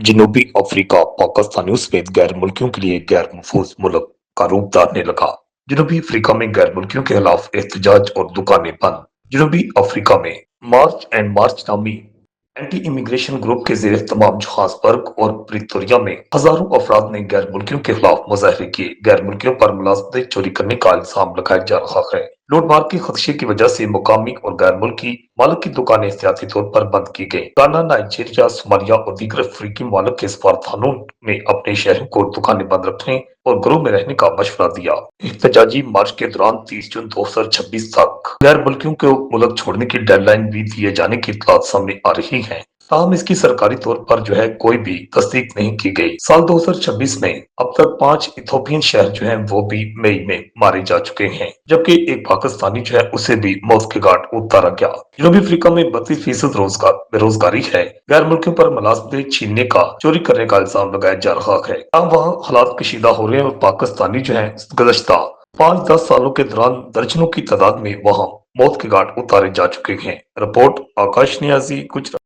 जनूबी अफ्रीका पाकिस्तानियों समेत गैर मुल्कियों के लिए गैर महफूज मुल्क का रूप धारने लगा। जनूबी अफ्रीका में गैर मुल्कियों के खिलाफ एहतजाज और दुकानें बंद। जनूबी अफ्रीका में मार्च एंड मार्च नामी एंटी इमिग्रेशन ग्रुप के जेर तमाम जोहान्सबर्ग और प्रिटोरिया में हजारों अफराद ने गैर मुल्कियों के खिलाफ मुजाहरे किए। गैर मुल्कियों पर मुलाजमतें चोरी करने का इल्जाम लगाया जा रहा है। लूटमार के खदशे की वजह से मुकामी और गैर मुल्की मालिक की दुकानें एहतियाती तौर पर बंद की गई। गाना, नाइजीरिया, सोमालिया और दीगर अफ्रीकी मालिक के सफारतखानों में अपने शहरों को दुकानें बंद रखने और घरों में रहने का मशवरा दिया। एहतजाजी मार्च के दौरान 30 जून 2026 तक गैर मुल्कियों को मुल्क छोड़ने की डेडलाइन भी दिए जाने की इत्तलात सामने आ रही है। ताहम इसकी सरकारी तौर पर कोई भी तस्दीक नहीं की गई। साल 2026 में अब तक 5 इथोपियन शहर वो भी मई में मारे जा चुके हैं, जबकि एक पाकिस्तानी उसे भी मौत के घाट उतारा गया। जनूबी अफ्रीका में 32% रोजगार बेरोजगारी है। गैर मुल्कियों पर मुलाजमतें छीनने का, चोरी करने का इल्जाम लगाया जा रहा है। अब वहाँ हालात कशीदा हो रहे हैं और पाकिस्तानी गुज़श्ता 5-10 सालों के दौरान दर्जनों की तादाद में वहाँ मौत के घाट उतारे जा चुके हैं। रिपोर्ट आकाश नियाजी, गुजरात।